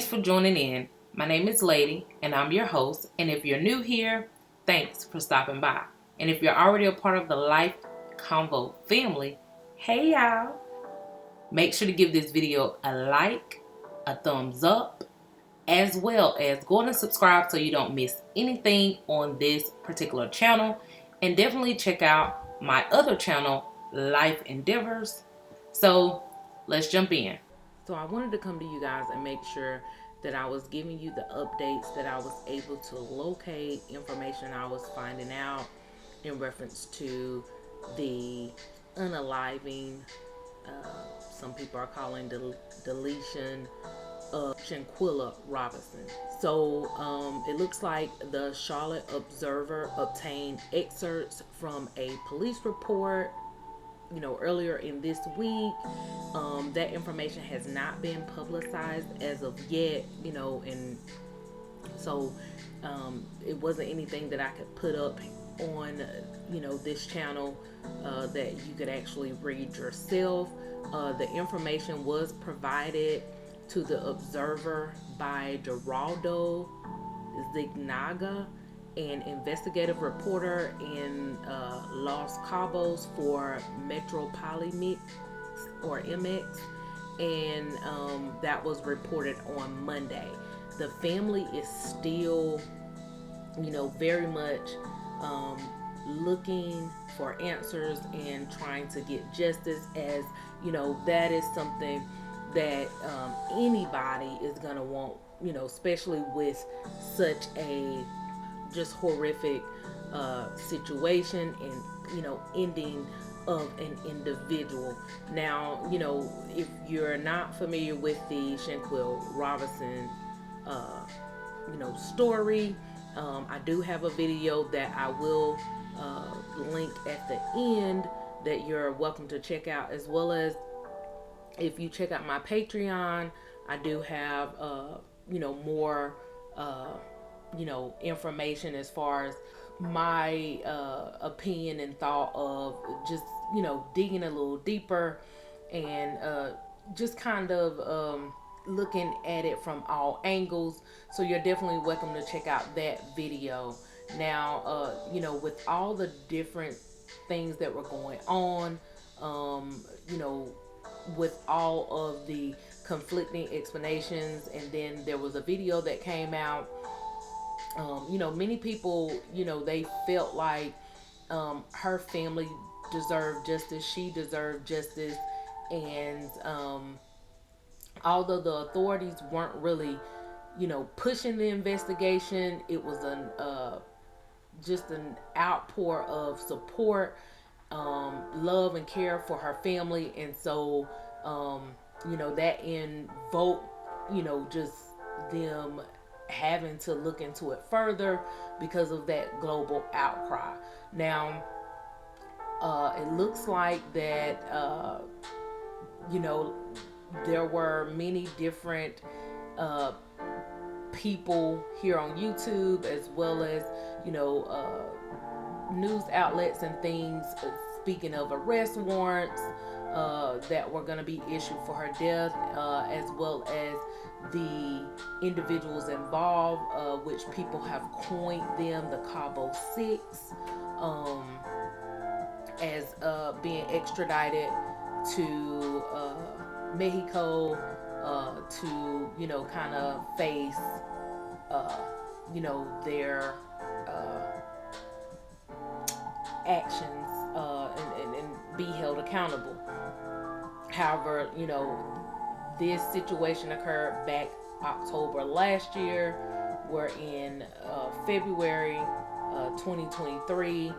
for joining in. My name is Lady, and I'm your host. And if you're new here, thanks for stopping by. And if you're already a part of the Life Convo family, hey y'all. Make sure to give this video a like, a thumbs up, as well as go and subscribe so you don't miss anything on this particular channel. And definitely check out my other channel, Life Endeavors. So let's jump in. So I wanted to come to you guys and make sure that I was giving you the updates, that I was able to locate information I was finding out in reference to the unaliving, some people are calling deletion of Shanquell Robinson. So it looks like the Charlotte Observer obtained excerpts from a police report earlier in this week. That information has not been publicized as of yet, and so it wasn't anything that I could put up on, this channel that you could actually read yourself. The information was provided to the Observer by Geraldo Zignaga, an investigative reporter in Los Cabos for Metropolimix or MX, and that was reported on Monday. The family is still, very much looking for answers and trying to get justice, as that is something that anybody is gonna want, especially with such a just horrific situation and ending of an individual. Now, if you're not familiar with the Shanquell Robinson story, I do have a video that I will link at the end that you're welcome to check out, as well as if you check out my Patreon, I do have more information as far as my opinion and thought of just digging a little deeper and just kind of looking at it from all angles. So you're definitely welcome to check out that video. Now with all the different things that were going on, with all of the conflicting explanations, and then there was a video that came out. Many people, they felt like her family deserved justice, she deserved justice, and although the authorities weren't really, pushing the investigation, it was just an outpour of support, love and care for her family, and so that invoked just them having to look into it further because of that global outcry. Now it looks like that there were many different people here on YouTube, as well as news outlets and things, speaking of arrest warrants that were going to be issued for her death, as well as the individuals involved, which people have coined them the Cabo Six, as being extradited to Mexico to kind of face their actions and be held accountable. However, this situation occurred back October last year. We're in February 2023.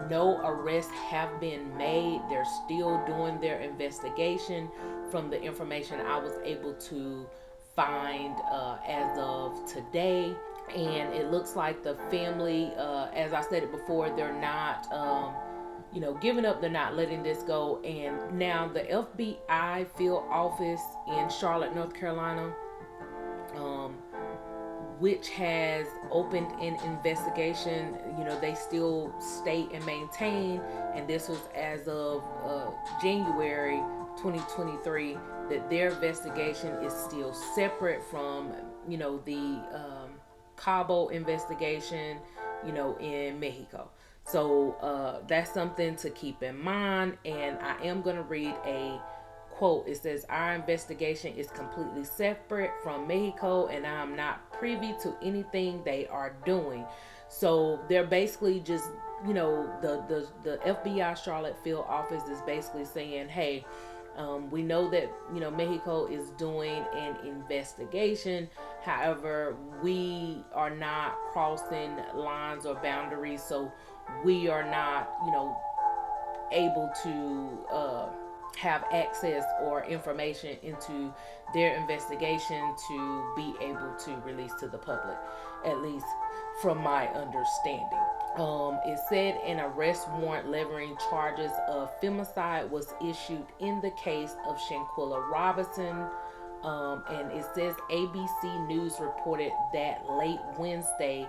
No arrests have been made. They're still doing their investigation from the information I was able to find as of today. And it looks like the family, as I said it before, they're not giving up. They're not letting this go. And now the FBI field office in Charlotte, North Carolina, which has opened an investigation, they still state and maintain, and this was as of January 2023, that their investigation is still separate from, the Cabo investigation, in Mexico. So that's something to keep in mind. And I am going to read a quote. It says, "Our investigation is completely separate from Mexico, and I'm not privy to anything they are doing." So they're basically just, the FBI Charlotte field office is basically saying, hey, we know that Mexico is doing an investigation. However, we are not crossing lines or boundaries, so we are not able to have access or information into their investigation to be able to release to the public, at least from my understanding. It said an arrest warrant levying charges of femicide was issued in the case of Shanquell Robinson. And it says ABC News reported that late Wednesday,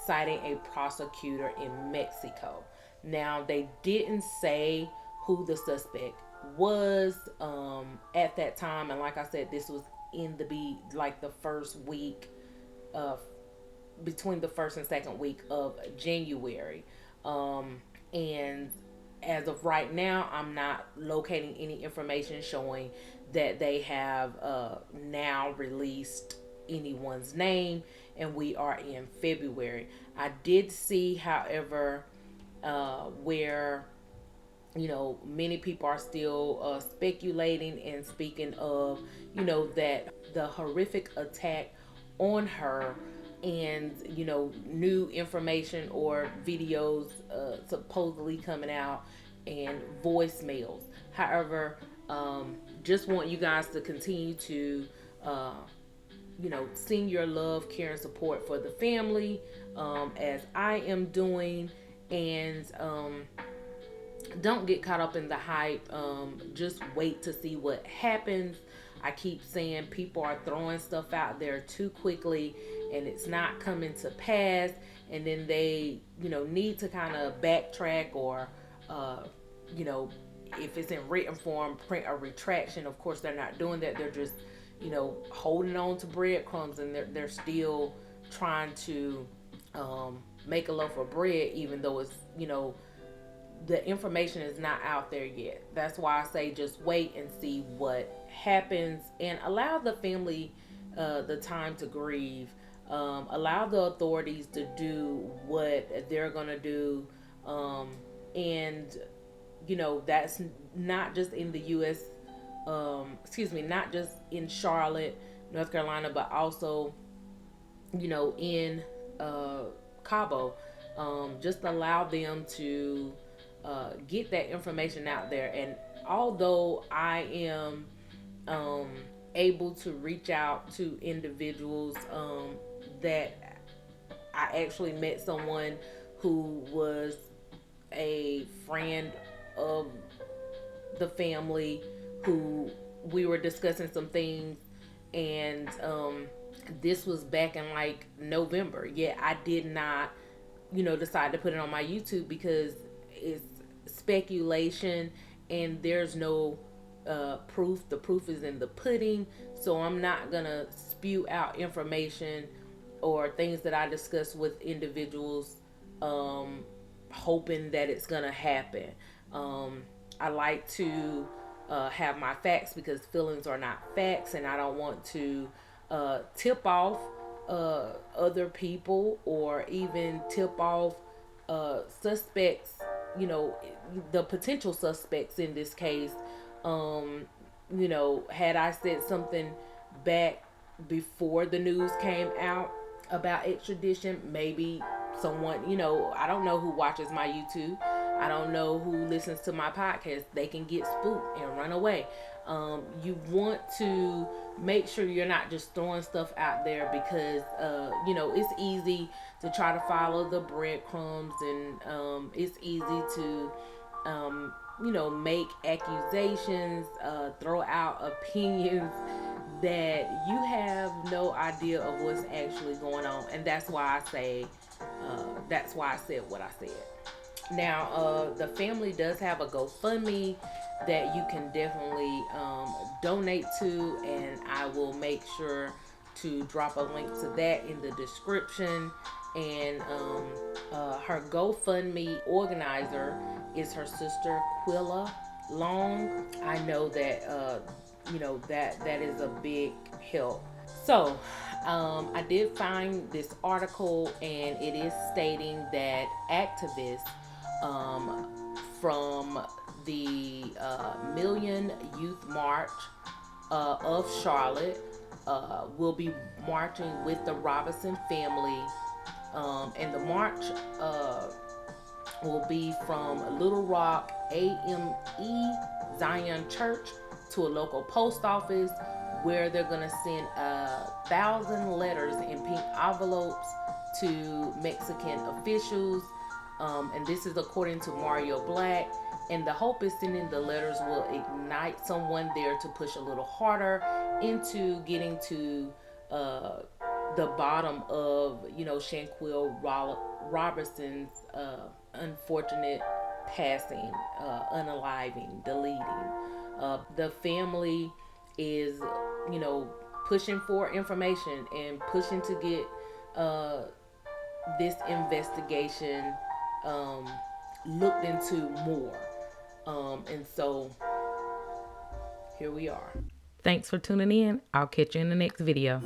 citing a prosecutor in Mexico. Now, they didn't say who the suspect was at that time. And like I said, this was in the first week of between the first and second week of January. And as of right now, I'm not locating any information showing that they have now released anyone's name, and we are in February. I did see, however, where many people are still speculating and speaking of, that the horrific attack on her, and new information or videos supposedly coming out, and voicemails. However, just want you guys to continue to send your love, care, and support for the family, as I am doing. And don't get caught up in the hype. Just wait to see what happens. I keep saying people are throwing stuff out there too quickly, and it's not coming to pass. And then they, need to kind of backtrack, or, if it's in written form, print a retraction. Of course, they're not doing that. They're just, holding on to breadcrumbs, and they're still trying to make a loaf of bread, even though it's, the information is not out there yet. That's why I say just wait and see what happens, and allow the family the time to grieve. Allow the authorities to do what they're going to do. And, that's not just in the U.S., not just in Charlotte, North Carolina, but also, in Cabo. Just allow them to get that information out there. And although I am able to reach out to individuals, that I actually met someone who was a friend of the family, who we were discussing some things, and this was back in November. Yet I did not decide to put it on my YouTube, because it's speculation and there's no proof. The proof is in the pudding. So I'm not gonna spew out information or things that I discuss with individuals, hoping that it's gonna happen. I like to have my facts, because feelings are not facts, and I don't want to tip off other people, or even tip off suspects, the potential suspects in this case. Had I said something back before the news came out about extradition, maybe someone, I don't know who watches my YouTube. I don't know who listens to my podcast. They can get spooked and run away. You want to make sure you're not just throwing stuff out there, because, it's easy to try to follow the breadcrumbs, and it's easy to, make accusations, throw out opinions that you have no idea of what's actually going on. And that's why I said what I said. Now, the family does have a GoFundMe. that you can definitely donate to, and I will make sure to drop a link to that in the description. And her GoFundMe organizer is her sister Quilla Long. I know that that is a big help. So I did find this article, and it is stating that activists from the Million Youth March of Charlotte will be marching with the Robinson family, and the march will be from Little Rock AME Zion Church to a local post office, where they're going to send 1,000 letters in pink envelopes to Mexican officials. And this is according to Mario Black. And the hope is sending the letters will ignite someone there to push a little harder into getting to the bottom of, Shanquell Robinson's unfortunate passing, unaliving, deleting. The family is, pushing for information and pushing to get this investigation looked into more. And so here we are. Thanks for tuning in. I'll catch you in the next video.